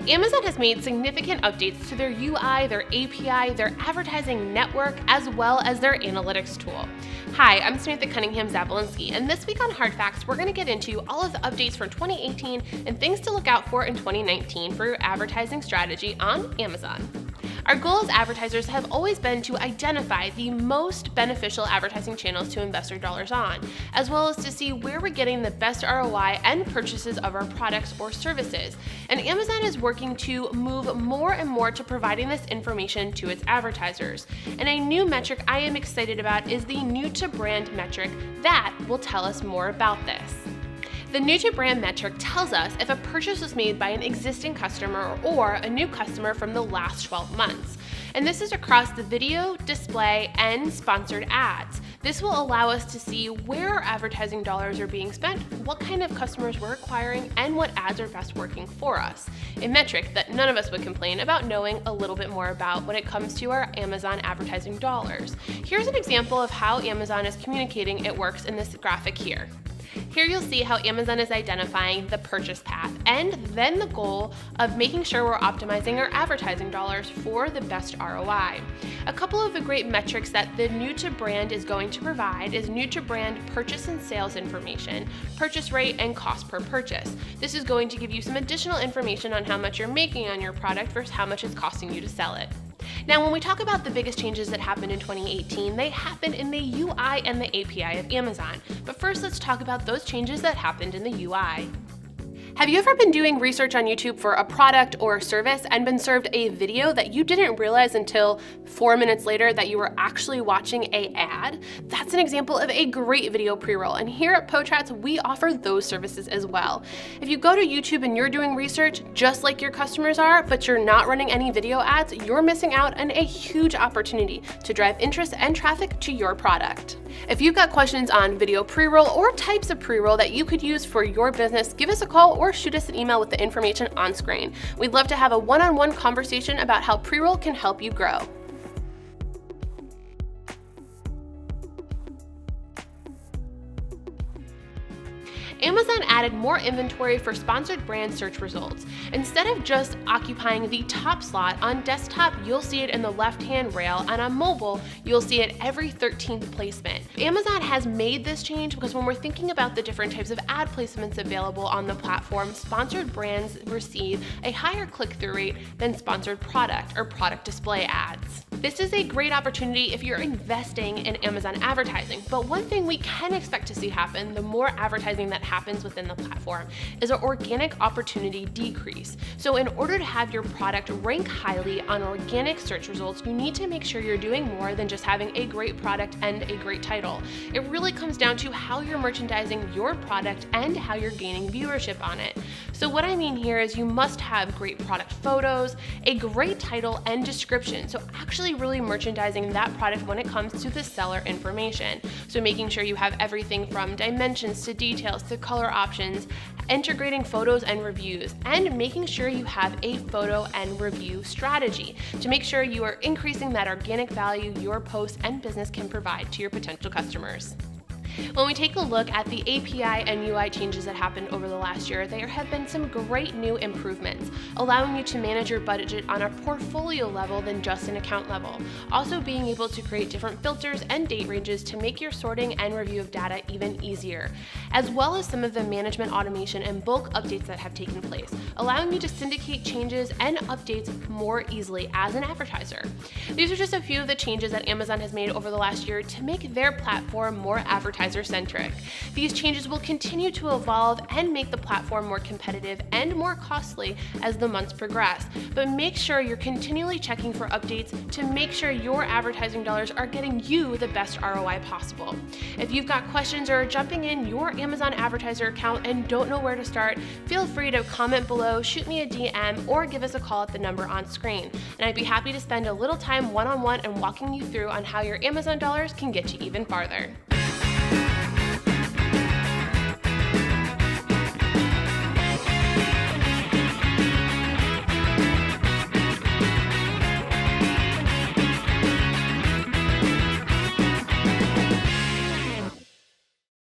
Amazon has made significant updates to their UI, their API, their advertising network, as well as their analytics tool. Hi, I'm Samantha Cunningham Zawilinski, and this week on Hard Facts, we're going to get into all of the updates for 2018 and things to look out for in 2019 for your advertising strategy on Amazon. Our goal as advertisers have always been to identify the most beneficial advertising channels to invest our dollars on, as well as to see where we're getting the best ROI and purchases of our products or services. And Amazon is working to move more and more to providing this information to its advertisers. And a new metric I am excited about is the new to brand metric that will tell us more about this. The new to brand metric tells us if a purchase was made by an existing customer or a new customer from the last 12 months. And this is across the video, display, and sponsored ads. This will allow us to see where our advertising dollars are being spent, what kind of customers we're acquiring, and what ads are best working for us. A metric that none of us would complain about knowing a little bit more about when it comes to our Amazon advertising dollars. Here's an example of how Amazon is communicating it works in this graphic here. Here you'll see how Amazon is identifying the purchase path and then the goal of making sure we're optimizing our advertising dollars for the best ROI. A couple of the great metrics that the new to brand is going to provide is new to brand purchase and sales information, purchase rate, and cost per purchase. This is going to give you some additional information on how much you're making on your product versus how much it's costing you to sell it. Now, when we talk about the biggest changes that happened in 2018, they happened in the UI and the API of Amazon. But first, let's talk about those changes that happened in the UI. Have you ever been doing research on YouTube for a product or a service and been served a video that you didn't realize until 4 minutes later that you were actually watching an ad? That's an example of a great video pre-roll, and here at POTRATZ, we offer those services as well. If you go to YouTube and you're doing research just like your customers are, but you're not running any video ads, you're missing out on a huge opportunity to drive interest and traffic to your product. If you've got questions on video pre-roll or types of pre-roll that you could use for your business, give us a call or shoot us an email with the information on screen. We'd love to have a one-on-one conversation about how pre-roll can help you grow. Amazon added more inventory for sponsored brand search results. Instead of just occupying the top slot, on desktop you'll see it in the left-hand rail, and on mobile you'll see it every 13th placement. Amazon has made this change because when we're thinking about the different types of ad placements available on the platform, sponsored brands receive a higher click-through rate than sponsored product or product display ads. This is a great opportunity if you're investing in Amazon advertising, but one thing we can expect to see happen the more advertising that happens within the platform is an organic opportunity decrease. So in order to have your product rank highly on organic search results, you need to make sure you're doing more than just having a great product and a great title. It really comes down to how you're merchandising your product and how you're gaining viewership on it. So what I mean here is you must have great product photos, a great title, and description. So actually really merchandising that product when it comes to the seller information. So making sure you have everything from dimensions to details to color options, integrating photos and reviews, and making sure you have a photo and review strategy to make sure you are increasing that organic value your post and business can provide to your potential customers. When we take a look at the API and UI changes that happened over the last year, there have been some great new improvements, allowing you to manage your budget on a portfolio level than just an account level. Also being able to create different filters and date ranges to make your sorting and review of data even easier, as well as some of the management automation and bulk updates that have taken place, allowing you to syndicate changes and updates more easily as an advertiser. These are just a few of the changes that Amazon has made over the last year to make their platform more advertiser-centric. These changes will continue to evolve and make the platform more competitive and more costly as the months progress, but make sure you're continually checking for updates to make sure your advertising dollars are getting you the best ROI possible. If you've got questions or are jumping in your Amazon advertiser account and don't know where to start, feel free to comment below, shoot me a DM, or give us a call at the number on screen. And I'd be happy to spend a little time one-on-one and walking you through on how your Amazon dollars can get you even farther.